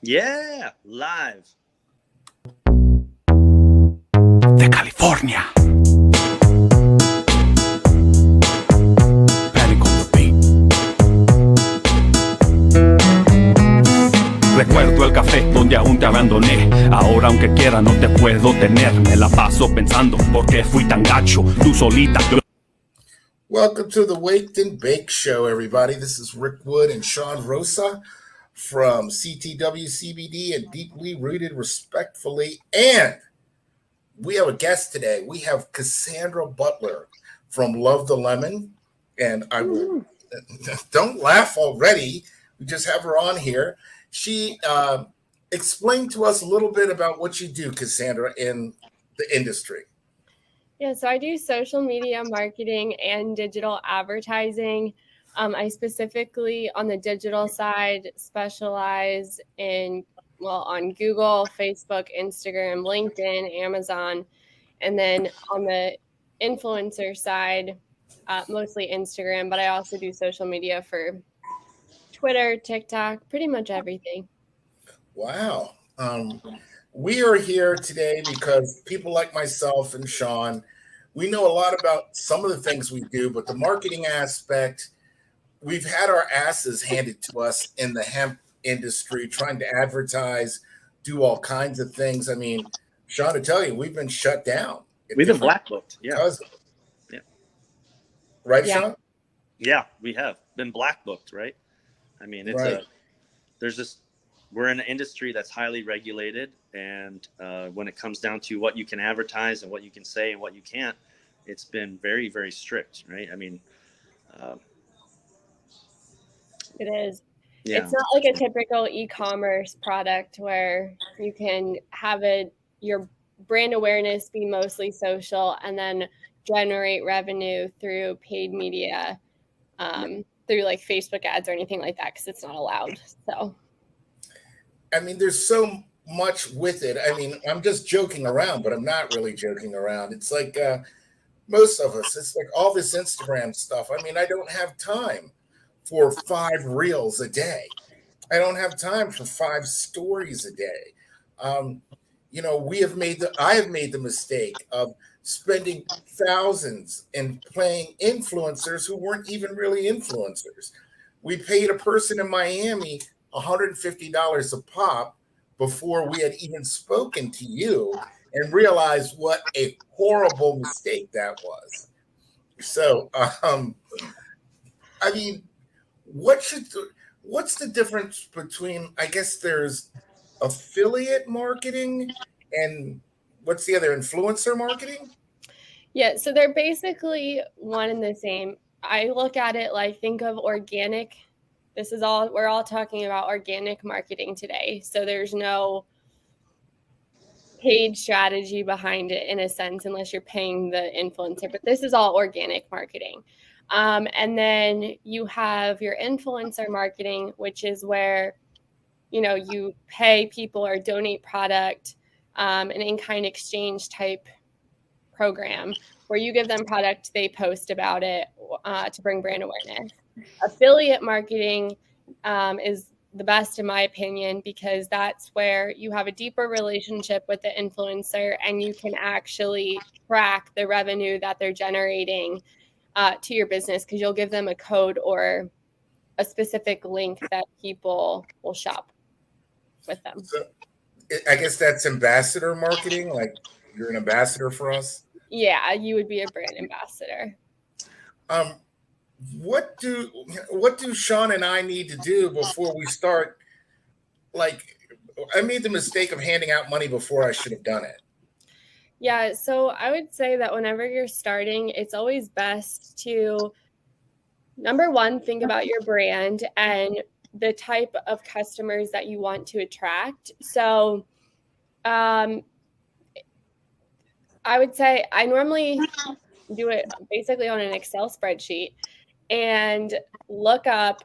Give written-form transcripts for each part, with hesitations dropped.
Yeah, live. De California. Panic on the beat. Recuerdo el café donde aún te abandoné. Ahora aunque quiera no te puedo tener. Me la paso pensando por qué fui tan gacho. Tú solita. Welcome to the Waked and Bake Show, everybody. This is Rick Wood and Sean Rosa from CTW CBD and Deeply Rooted Respectfully. And we have a guest today. We have Cassandra Butler from Love the Lemon. And I will, don't laugh already. We just have her on here. She explained to us a little bit about what you do, Cassandra, in the industry. Yeah, so I do social media marketing and digital advertising. I specifically, on the digital side, specialize on Google, Facebook, Instagram, LinkedIn, Amazon. And then on the influencer side, mostly Instagram, but I also do social media for Twitter, TikTok, pretty much everything. Wow. We are here today because people like myself and Sean, we know a lot about some of the things we do, but the marketing aspect, we've had our asses handed to us in the hemp industry, trying to advertise, do all kinds of things. I mean, Sean, to tell you, we've been shut down. We've been blackbooked. Yeah. Yeah. Right, Yeah. Sean? Yeah, we have been blackbooked, right? I mean, it's Right. we're in an industry that's highly regulated, and when it comes down to what you can advertise and what you can say and what you can't, it's been very, very strict, right? I mean, It is. yeah. It's not like a typical e-commerce product where you can have your brand awareness be mostly social and then generate revenue through paid media, through like Facebook ads or anything like that, because it's not allowed. So, I mean, there's so much with it. I mean, I'm just joking around, but I'm not really joking around. It's like most of us, it's like all this Instagram stuff. I mean, I don't have time for 5 reels a day. I don't have time for 5 stories a day. I have made the mistake of spending thousands and playing influencers who weren't even really influencers. We paid a person in Miami $150 a pop before we had even spoken to you and realized what a horrible mistake that was. So, I mean, what's the difference between, I guess there's affiliate marketing and what's the other, influencer marketing? yeah, so they're basically one and the same. I look at it like, think of organic. We're all talking about organic marketing today. So there's no paid strategy behind it in a sense, unless you're paying the influencer, but this is all organic marketing. And then you have your influencer marketing, which is where, you pay people or donate product, an in-kind exchange type program where you give them product, they post about it to bring brand awareness. Affiliate marketing is the best in my opinion, because that's where you have a deeper relationship with the influencer and you can actually track the revenue that they're generating to your business, because you'll give them a code or a specific link that people will shop with them. So I guess that's ambassador marketing. Like, you're an ambassador for us. Yeah, you would be a brand ambassador. What do Sean and I need to do before we start? Like, I made the mistake of handing out money before I should have done it. Yeah, so I would say that whenever you're starting, it's always best to, number one, think about your brand and the type of customers that you want to attract. So I would say I normally do it basically on an Excel spreadsheet and look up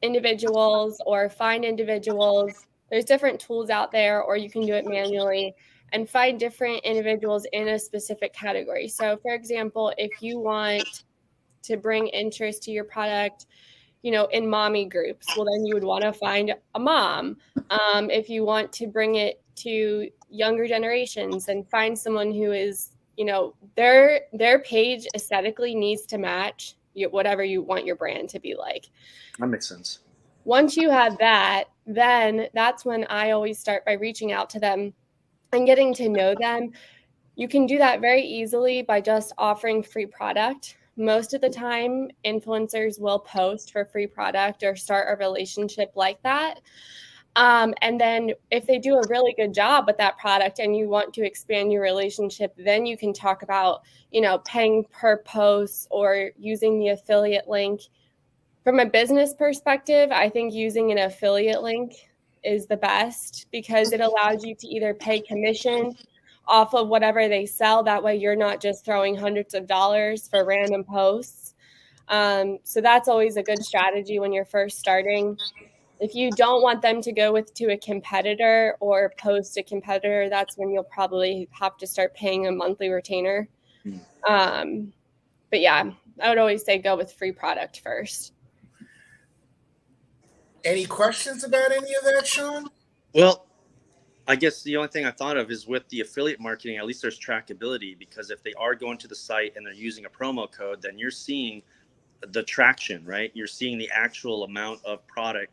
individuals or find individuals. There's different tools out there, or you can do it manually and find different individuals in a specific category. So for example, if you want to bring interest to your product, in mommy groups, well, then you would want to find a mom. If you want to bring it to younger generations, and find someone who is, their page aesthetically needs to match whatever you want your brand to be like. That makes sense. Once you have that, then that's when I always start by reaching out to them and getting to know them. You can do that very easily by just offering free product. Most of the time, influencers will post for free product or start a relationship like that. And then if they do a really good job with that product and you want to expand your relationship, then you can talk about, paying per post or using the affiliate link. From a business perspective, I think using an affiliate link is the best because it allows you to either pay commission off of whatever they sell. That way you're not just throwing hundreds of dollars for random posts. So that's always a good strategy when you're first starting. If you don't want them to go to a competitor or post a competitor, that's when you'll probably have to start paying a monthly retainer. But yeah, I would always say go with free product first. Any questions about any of that, Sean? Well, I guess the only thing I thought of is with the affiliate marketing, at least there's trackability, because if they are going to the site and they're using a promo code, then you're seeing the traction, right? You're seeing the actual amount of product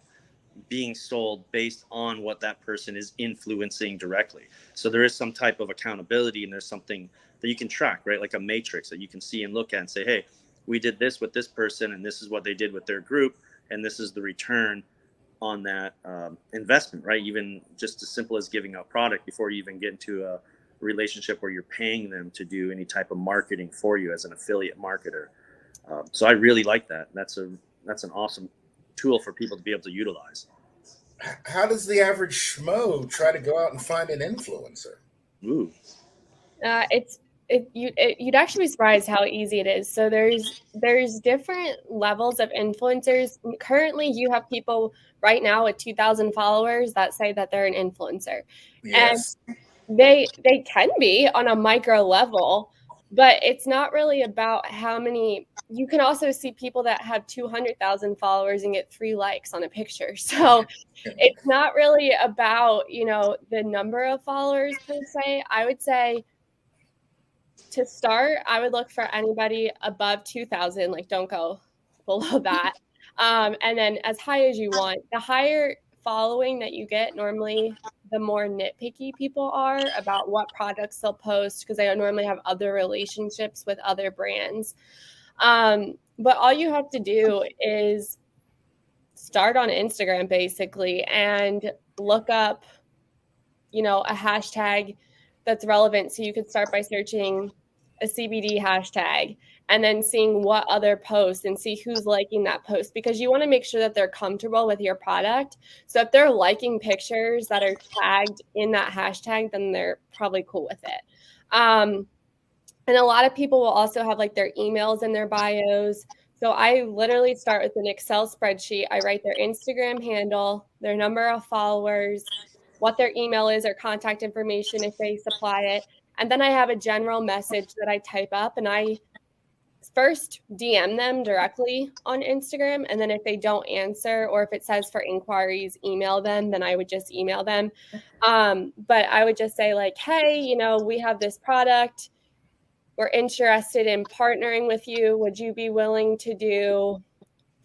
being sold based on what that person is influencing directly. So there is some type of accountability, and there's something that you can track, right? Like a matrix that you can see and look at and say, hey, we did this with this person, and this is what they did with their group, and this is the return on that investment, right? Even just as simple as giving out product before you even get into a relationship where you're paying them to do any type of marketing for you as an affiliate marketer. So I really like that. That's an awesome tool for people to be able to utilize. How does the average schmo try to go out and find an influencer? Ooh. You'd actually be surprised how easy it is. So there's different levels of influencers. Currently, you have people right now with 2,000 followers that say that they're an influencer. Yes. And they can be on a micro level, but it's not really about how many. You can also see people that have 200,000 followers and get 3 likes on a picture. So it's not really about, the number of followers per se. I would say to start, I would look for anybody above 2,000, like don't go below that. And then as high as you want. The higher following that you get, normally the more nitpicky people are about what products they'll post because they normally have other relationships with other brands. But all you have to do is start on Instagram basically and look up, a hashtag that's relevant. So you could start by searching a CBD hashtag and then seeing what other posts and see who's liking that post, because you want to make sure that they're comfortable with your product. So if they're liking pictures that are tagged in that hashtag, then they're probably cool with it. And a lot of people will also have like their emails in their bios. So I literally start with an Excel spreadsheet. I write their Instagram handle, their number of followers, what their email is or contact information if they supply it. And then I have a general message that I type up, and I first DM them directly on Instagram. And then if they don't answer, or if it says for inquiries, email them, then I would just email them. But I would just say like, hey, we have this product. We're interested in partnering with you. Would you be willing to do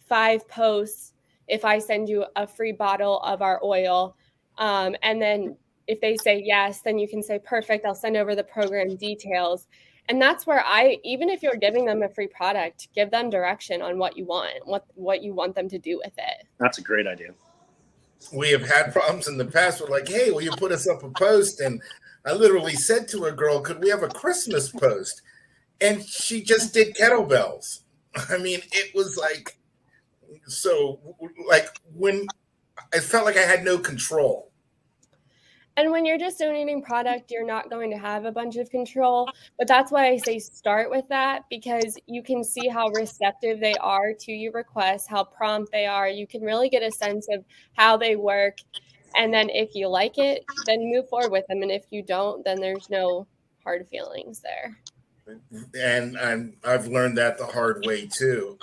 5 posts if I send you a free bottle of our oil? And then if they say yes, then you can say, perfect, I'll send over the program details. And that's where even if you're giving them a free product, give them direction on what you want, what you want them to do with it. That's a great idea. We have had problems in the past with like, hey, will you put us up a post? And I literally said to a girl, could we have a Christmas post? And she just did kettlebells. I mean, it was like, so like when I felt like I had no control. And when you're just donating product, you're not going to have a bunch of control. But that's why I say start with that, because you can see how receptive they are to your requests, how prompt they are. You can really get a sense of how they work. And then if you like it, then move forward with them. And if you don't, then there's no hard feelings there. And I've learned that the hard way too.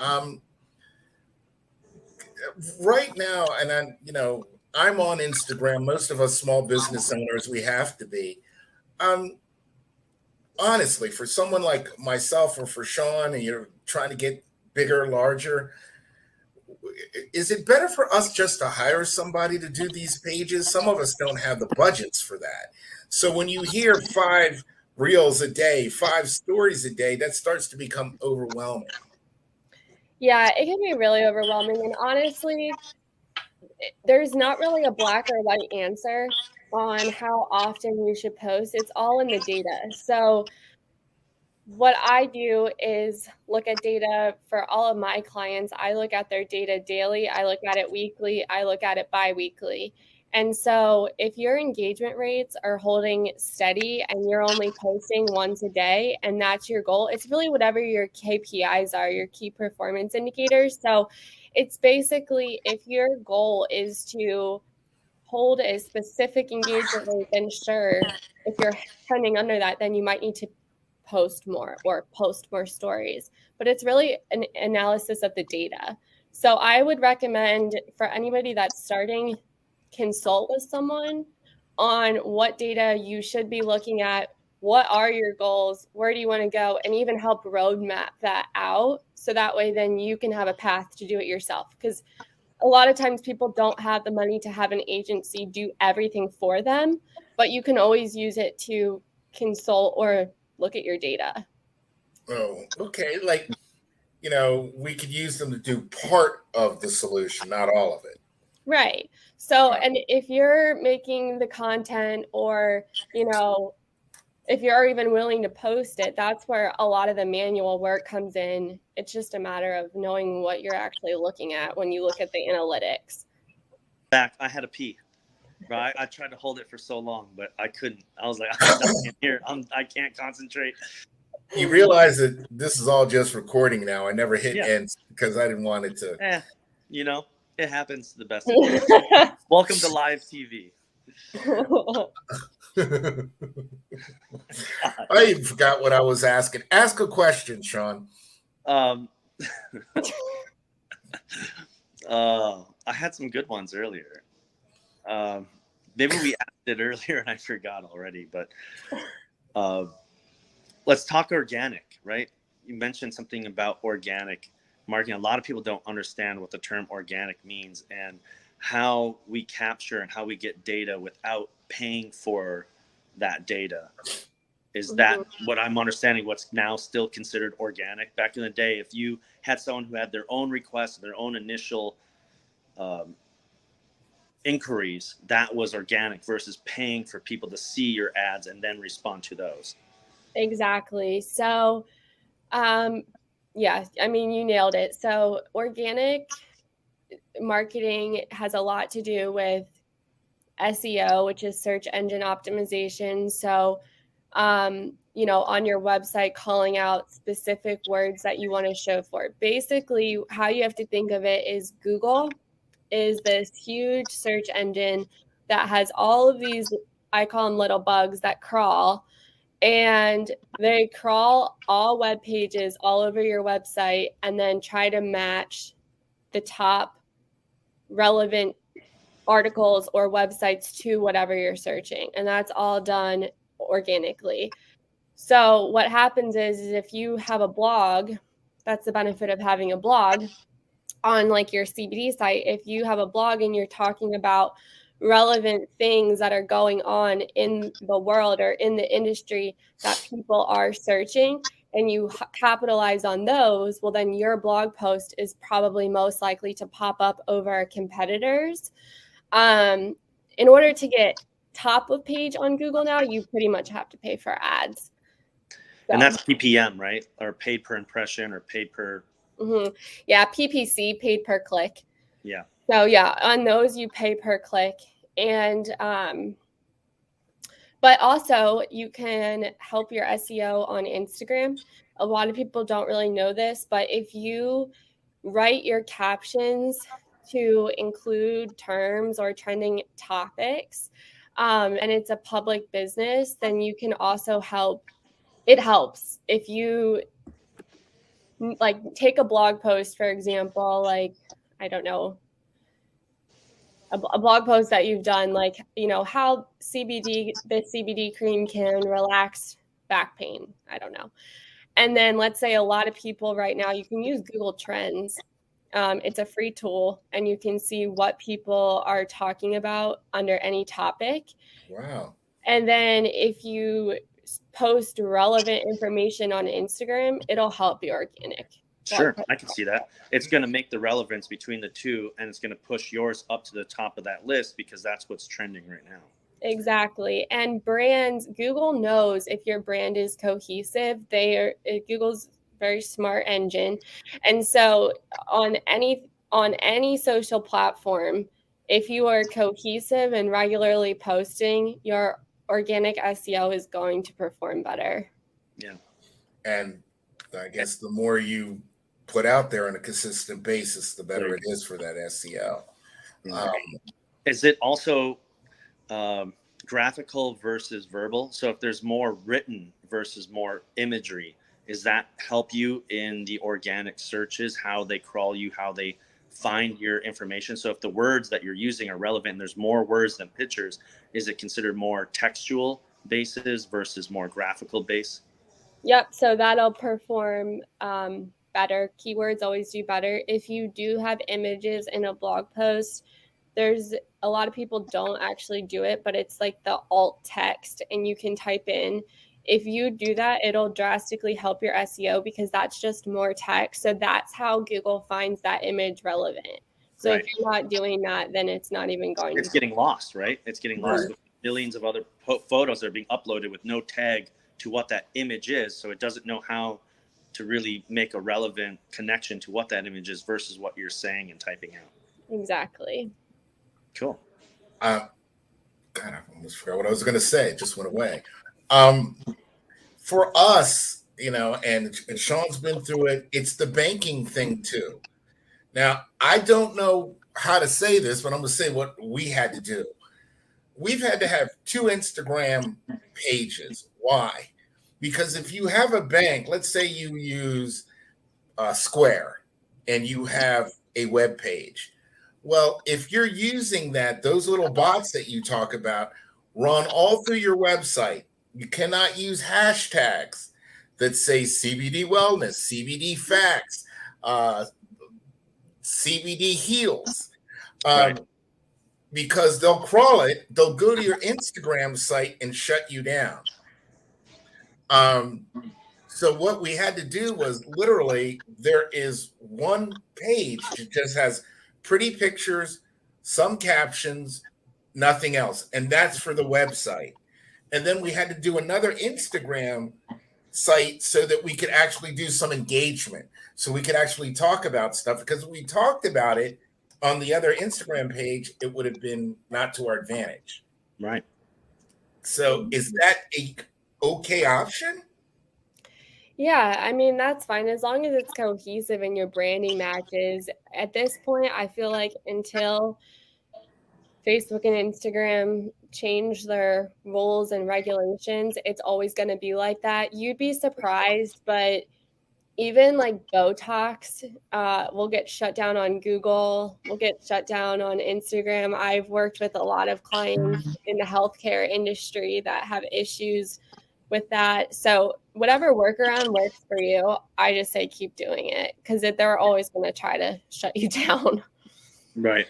right now, and I'm on Instagram. Most of us small business owners, we have to be. Honestly, for someone like myself or for Sean, and you're trying to get bigger, larger, is it better for us just to hire somebody to do these pages? Some of us don't have the budgets for that. So when you hear 5 reels a day, 5 stories a day, that starts to become overwhelming. Yeah, it can be really overwhelming. And honestly, there's not really a black or white answer on how often you should post. It's all in the data. So what I do is look at data for all of my clients. I look at their data daily, I look at it weekly, I look at it bi-weekly. And so if your engagement rates are holding steady and you're only posting once a day and that's your goal, it's really whatever your KPIs are, your key performance indicators. So it's basically if your goal is to hold a specific engagement rate, then sure, if you're trending under that, then you might need to post more or post more stories. But it's really an analysis of the data. So I would recommend for anybody that's starting, consult with someone on what data you should be looking at. What are your goals? Where do you want to go? And even help roadmap that out. So that way, then you can have a path to do it yourself. Because a lot of times people don't have the money to have an agency do everything for them, but you can always use it to consult or look at your data. Oh, okay. Like, we could use them to do part of the solution, not all of it. Right. So, and if you're making the content or, if you're even willing to post it, that's where a lot of the manual work comes in. It's just a matter of knowing what you're actually looking at when you look at the analytics. Back, I had to pee. Right, I tried to hold it for so long, but I couldn't. I was like, I'm not in here. I can't concentrate. You realize that this is all just recording now. I never hit end because I didn't want it to. It happens to the best of us. Welcome to live TV. I even forgot what I was asking. Ask a question, Sean. I had some good ones earlier. Maybe we asked it earlier and I forgot already, but let's talk organic, right? You mentioned something about organic marketing. A lot of people don't understand what the term organic means and how we capture and how we get data without paying for that data. Is that what I'm understanding? What's now still considered organic? Back in the day, if you had someone who had their own requests, their own initial inquiries, that was organic versus paying for people to see your ads and then respond to those. Exactly. So, you nailed it. So organic marketing has a lot to do with SEO, which is search engine optimization. So, on your website, calling out specific words that you want to show for. Basically, how you have to think of it is Google is this huge search engine that has all of these, I call them little bugs that crawl, and they crawl all web pages all over your website and then try to match the top relevant articles or websites to whatever you're searching. And that's all done organically. So what happens is if you have a blog, that's the benefit of having a blog on like your CBD site. If you have a blog and you're talking about relevant things that are going on in the world or in the industry that people are searching and you capitalize on those, well, then your blog post is probably most likely to pop up over competitors. In order to get top of page on Google now, you pretty much have to pay for ads. And that's PPM, right? Or paid per impression or paid per. Yeah, PPC, paid per click. Yeah. So yeah, on those you pay per click. And but also you can help your SEO on Instagram. A lot of people don't really know this, but if you write your captions to include terms or trending topics, and it's a public business, then you can also help. It helps if you like take a blog post, for example, like, I don't know, a blog post that you've done, like, how this CBD cream can relax back pain. I don't know. And then let's say a lot of people right now, you can use Google Trends. It's a free tool, and you can see what people are talking about under any topic. Wow. And then if you post relevant information on Instagram, it'll help be organic. Sure, I can see that. It's going to make the relevance between the two, and it's going to push yours up to the top of that list because that's what's trending right now. Exactly. And Google knows if your brand is cohesive. Google's very smart engine. And so on any social platform, if you are cohesive and regularly posting, your organic SEO is going to perform better. Yeah. And I guess the more you put out there on a consistent basis, the better it is for that SEO. Is it also graphical versus verbal? So if there's more written versus more imagery, does that help you in the organic searches, how they crawl you, how they find your information? So if the words that you're using are relevant and there's more words than pictures, is it considered more textual bases versus more graphical base? Yep. So that'll perform better. Keywords always do better. If you do have images in a blog post, there's a lot of people don't actually do it, but it's like the alt text, and you can type in. If you do that, it'll drastically help your SEO because that's just more text. So that's how Google finds that image relevant. So Right. If you're not doing that, then it's not even going It's getting lost, right? It's getting lost with millions of other photos that are being uploaded with no tag to what that image is. So it doesn't know how to really make a relevant connection to what that image is versus what you're saying and typing out. Exactly. Cool. God, I almost forgot what I was going to say. It just went away. For us, and Sean's been through it, it's the banking thing too. Now, I don't know how to say this, but I'm going to say what we had to do. We've had to have 2 Instagram pages. Why? Because if you have a bank, let's say you use Square and you have a web page. Well, if you're using those little bots that you talk about run all through your website. You cannot use hashtags that say CBD wellness, CBD facts, CBD heals. Right. Because they'll crawl it, they'll go to your Instagram site and shut you down. So what we had to do was literally, there is one page that just has pretty pictures, some captions, nothing else. And that's for the website. And then we had to do another Instagram site so that we could actually do some engagement. So we could actually talk about stuff, because if we talked about it on the other Instagram page, it would have been not to our advantage. Right. So is that a okay option? Yeah, I mean, that's fine as long as it's cohesive and your branding matches. At this point, I feel like until Facebook and Instagram change their rules and regulations, it's always going to be like that. You'd be surprised, but even like Botox will get shut down on Google, will get shut down on Instagram. I've worked with a lot of clients in the healthcare industry that have issues with that. So whatever workaround works for you, I just say keep doing it, because they're always going to try to shut you down. Right.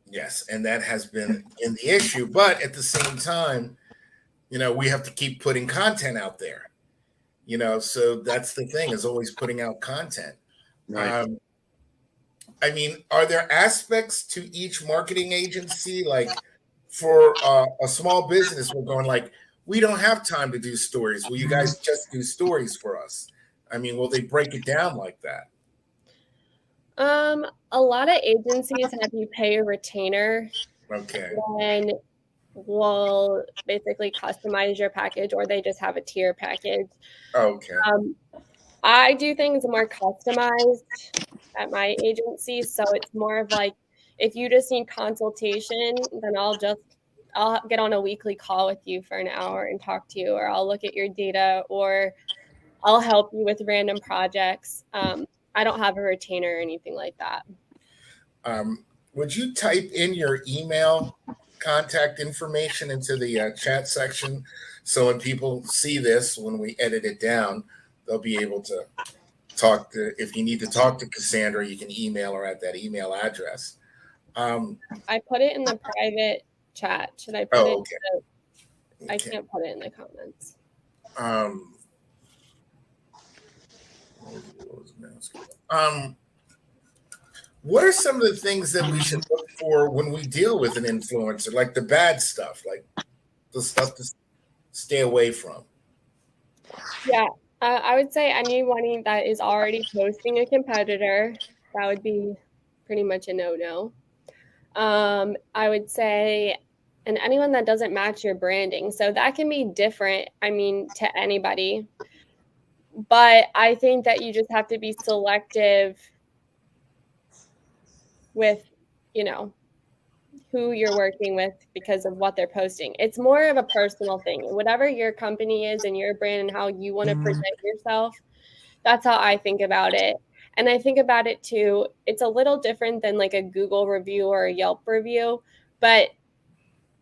Yes, and that has been in the issue. But at the same time, we have to keep putting content out there. So that's the thing, is always putting out content. Right. I mean, are there aspects to each marketing agency, like for a small business, we're going like, we don't have time to do stories. Will you guys just do stories for us? I mean, will they break it down like that? A lot of agencies have you pay a retainer. Okay. And will basically customize your package, or they just have a tier package. Okay. I do things more customized at my agency, so it's more of like, if you just need consultation, then I'll get on a weekly call with you for an hour and talk to you, or I'll look at your data, or I'll help you with random projects. I don't have a retainer or anything like that. would you type in your email contact information into the chat section so when people see this, when we edit it down, they'll be able to talk to, if you need to talk to Cassandra, you can email her at that email address. I put it in the private chat. Should I put it? Okay. I can't put it in the comments. What are some of the things that we should look for when we deal with an influencer, like the bad stuff, like the stuff to stay away from? Yeah, I would say anyone that is already posting a competitor, that would be pretty much a no-no. I would say, and anyone that doesn't match your branding. So that can be different, I mean, to anybody. But I think that you just have to be selective with, you know, who you're working with because of what they're posting. It's more of a personal thing. Whatever your company is and your brand and how you want to present yourself, that's how I think about it. And I think about it too, it's a little different than like a Google review or a Yelp review, but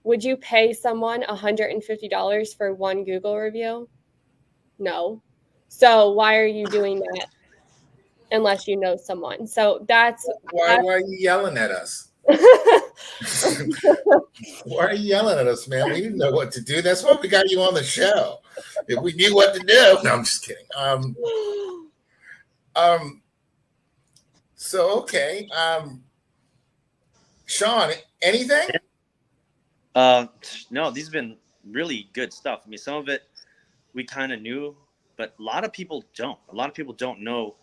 would you pay someone $150 for one Google review? No. So why are you doing that unless you know someone? So why are you yelling at us? Why are you yelling at us, man? We didn't know what to do. That's why we got you on the show. If we knew what to do. No, I'm just kidding. So okay. Sean, anything? No, these have been really good stuff. I mean, some of it we kind of knew, but a lot of people don't. A lot of people don't know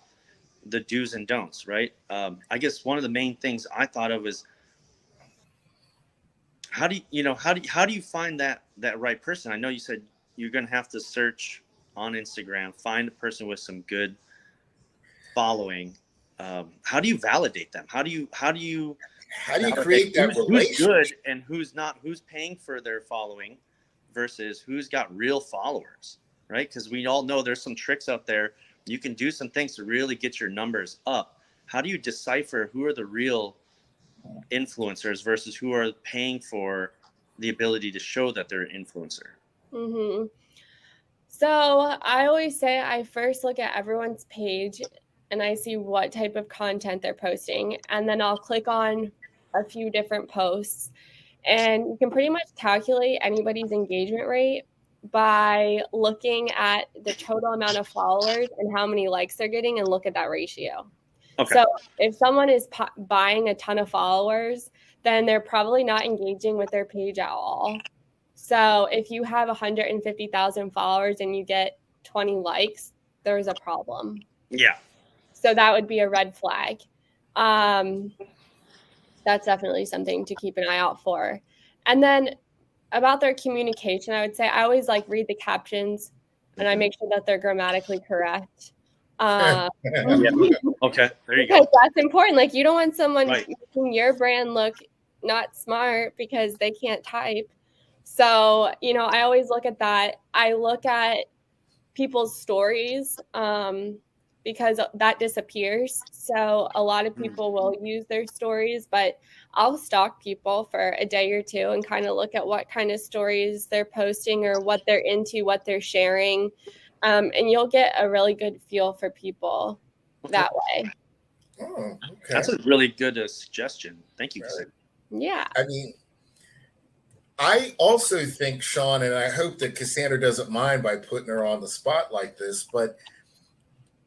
the do's and don'ts, right? I guess one of the main things I thought of is how do you find that right person? I know you said you're going to have to search on Instagram, find a person with some good following. How do you validate them? How do you create that relationship? Who's good and who's not? Who's paying for their following versus who's got real followers, right? Because we all know there's some tricks out there. You can do some things to really get your numbers up. How do you decipher who are the real influencers versus who are paying for the ability to show that they're an influencer? Mm-hmm. So I always say I first look at everyone's page and I see what type of content they're posting. And then I'll click on a few different posts. And you can pretty much calculate anybody's engagement rate by looking at the total amount of followers and how many likes they're getting and look at that ratio. Okay. So if someone is buying a ton of followers, then they're probably not engaging with their page at all. So if you have 150,000 followers and you get 20 likes, there's a problem. Yeah. So that would be a red flag. That's definitely something to keep an eye out for. And then about their communication, I would say I always read the captions and I make sure that they're grammatically correct. Yeah. Okay, there you go. That's important. You don't want someone making your brand look not smart because they can't type. So, I always look at that. I look at people's stories because that disappears. So a lot of people will use their stories, but I'll stalk people for a day or two and kind of look at what kind of stories they're posting or what they're into, what they're sharing. And you'll get a really good feel for people that way. Oh, okay. That's a really good suggestion. Thank you. Right. Yeah. I mean, I also think, Sean, and I hope that Cassandra doesn't mind by putting her on the spot like this, but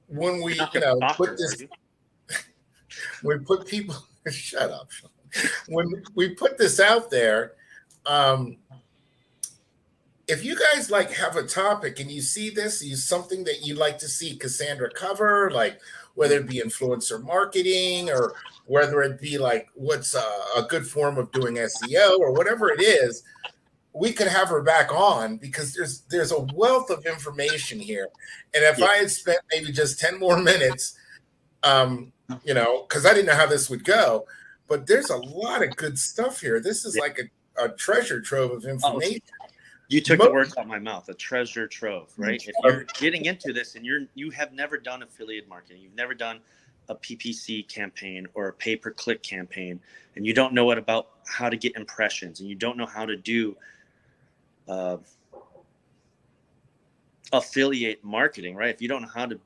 when we, put this, we put people, shut up, Sean. When we put this out there, if you guys have a topic and you see this, something that you'd like to see Cassandra cover, whether it be influencer marketing or whether it be what's a good form of doing SEO or whatever it is, we could have her back on because there's a wealth of information here. And if I had spent maybe just 10 more minutes, because I didn't know how this would go, but there's a lot of good stuff here. This is like a treasure trove of information. You took the words out of my mouth, a treasure trove, right? If you're getting into this and you have never done affiliate marketing, you've never done a PPC campaign or a pay-per-click campaign, and you don't know about how to get impressions, and you don't know how to do affiliate marketing, right? If you don't know how to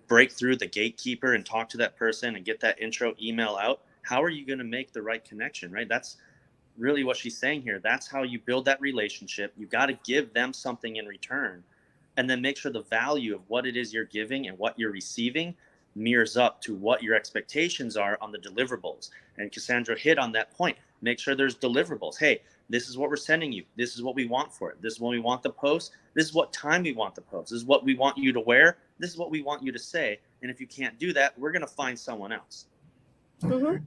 break through the gatekeeper and talk to that person and get that intro email out, how are you going to make the right connection, right? That's really what she's saying here. That's how you build that relationship. You got to give them something in return, and then make sure the value of what it is you're giving and what you're receiving mirrors up to what your expectations are on the deliverables. And Cassandra hit on that point. Make sure there's deliverables. Hey, this is what we're sending you. This is what we want for it. This is when we want the post. This is what time we want the post. This is what we want you to wear. This is what we want you to say. And if you can't do that, we're going to find someone else. Mm-hmm.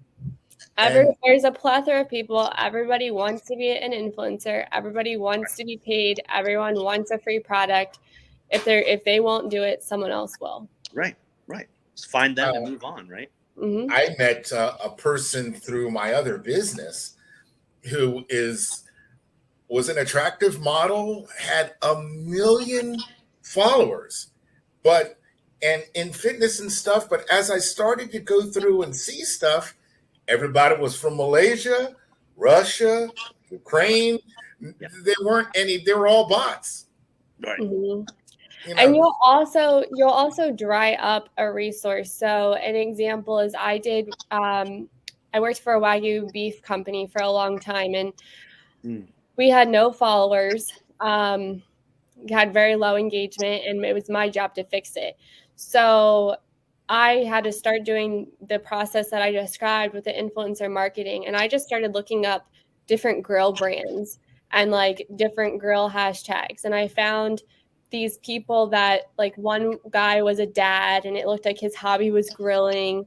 There's a plethora of people. Everybody wants to be an influencer. Everybody wants to be paid. Everyone wants a free product. If they won't do it, someone else will. Right. Just find them and move on, right? Mm-hmm. I met a person through my other business who was an attractive model, had 1 million followers, and in fitness and stuff. But as I started to go through and see stuff, everybody was from Malaysia, Russia, Ukraine. Yeah. There weren't any. They were all bots. Right. Mm-hmm. You know, And you'll also dry up a resource. So an example is I worked for a Wagyu beef company for a long time, and we had no followers. Had very low engagement, and it was my job to fix it. So I had to start doing the process that I described with the influencer marketing, and I just started looking up different grill brands and like different grill hashtags, and I found these people that, like, one guy was a dad and it looked like his hobby was grilling,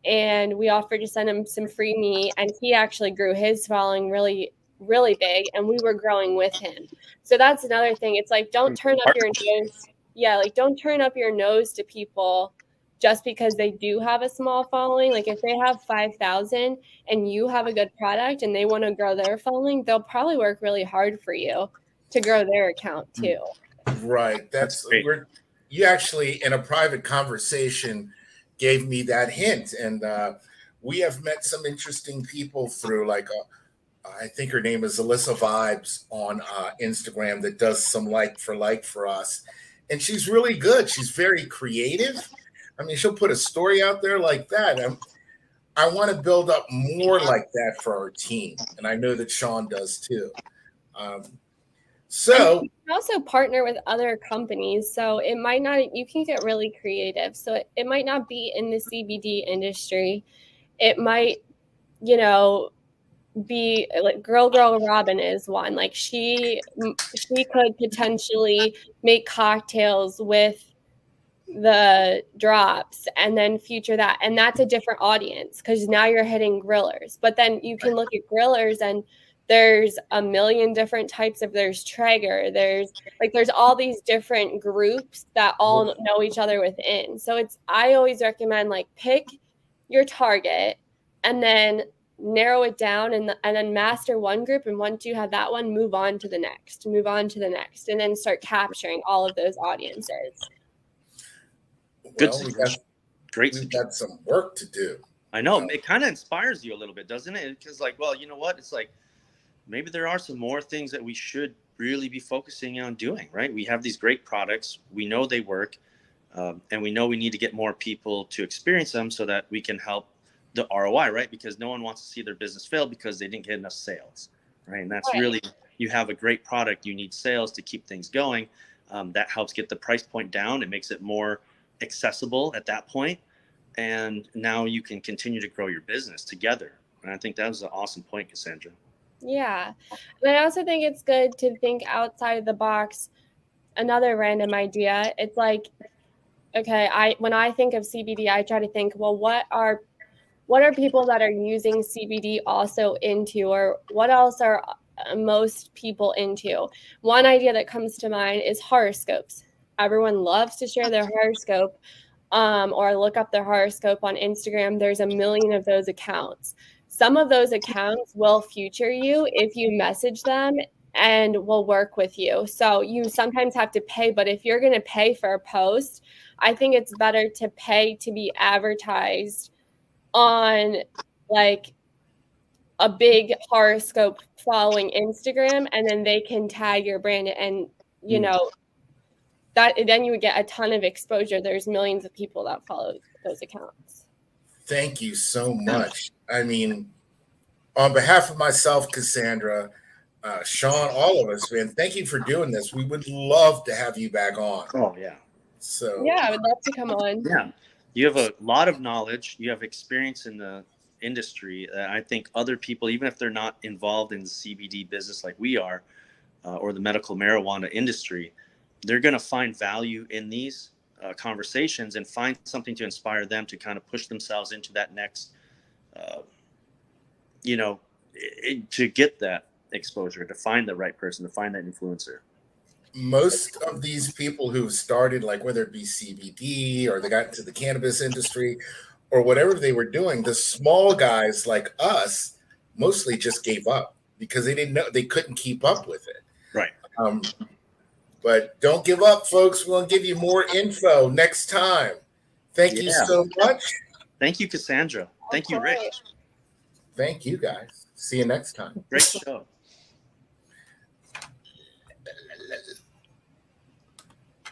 and we offered to send him some free meat, and he actually grew his following really, really big, and we were growing with him. So that's another thing. It's like, don't turn up your nose. Yeah, like, don't turn up your nose to people just because they do have a small following. Like, if they have 5,000 and you have a good product and they want to grow their following, they'll probably work really hard for you to grow their account too. right. That's great. You actually, in a private conversation, gave me that hint, and we have met some interesting people through, like, I think her name is Alyssa Vibes on Instagram, that does some like for us, and she's really good. She's very creative. I mean, she'll put a story out there like that. I want to build up more like that for our team, and I know that Sean does too. So you can also partner with other companies. So it might not, you can get really creative. So it might not be in the CBD industry. It might, be like Girl Robin is one. Like, she could potentially make cocktails with the drops and then feature that, and that's a different audience because now you're hitting grillers. But then you can look at grillers, and there's a million different types of, there's Traeger, there's all these different groups that all know each other within. So I always recommend, like, pick your target and then narrow it down, and then master one group, and once you have that one, move on to the next, and then start capturing all of those audiences. Good. Great. We've got some work to do. I know. It kind of inspires you a little bit, doesn't it? Because, like, well, you know what? It's like, maybe there are some more things that we should really be focusing on doing, right? We have these great products. We know they work, and we know we need to get more people to experience them so that we can help the ROI, right? Because no one wants to see their business fail because they didn't get enough sales, right? And that's really, you have a great product, you need sales to keep things going. That helps get the price point down. It makes it more accessible at that point. And now you can continue to grow your business together. And I think that was an awesome point, Cassandra. Yeah. And I also think it's good to think outside of the box. Another random idea. It's like, okay, when I think of CBD, I try to think, well, what are people that are using CBD also into, or what else are most people into? One idea that comes to mind is horoscopes. Everyone loves to share their horoscope, or look up their horoscope on Instagram. There's 1 million of those accounts. Some of those accounts will feature you if you message them and will work with you. So you sometimes have to pay, but if you're going to pay for a post, I think it's better to pay to be advertised on like a big horoscope following Instagram, and then they can tag your brand, and you know that then you would get a ton of exposure. There's millions of people that follow those accounts. Thank you so much. I mean, on behalf of myself, Cassandra, Sean, all of us, man, thank you for doing this. We would love to have you back on. Oh yeah. So Yeah, I would love to come on. Yeah. You have a lot of knowledge. You have experience in the industry that I think other people, even if they're not involved in the CBD business like we are, or the medical marijuana industry, they're going to find value in these conversations and find something to inspire them to kind of push themselves into that next, to get that exposure, to find the right person, to find that influencer. most of these people who've started, like whether it be CBD or they got into the cannabis industry or whatever they were doing, the small guys like us mostly just gave up because they didn't know, they couldn't keep up with it. Right. But don't give up, folks. We'll give you more info next time. Thank you so much. Thank you, Cassandra. Thank you, Rick. Thank you, guys. See you next time. Great show.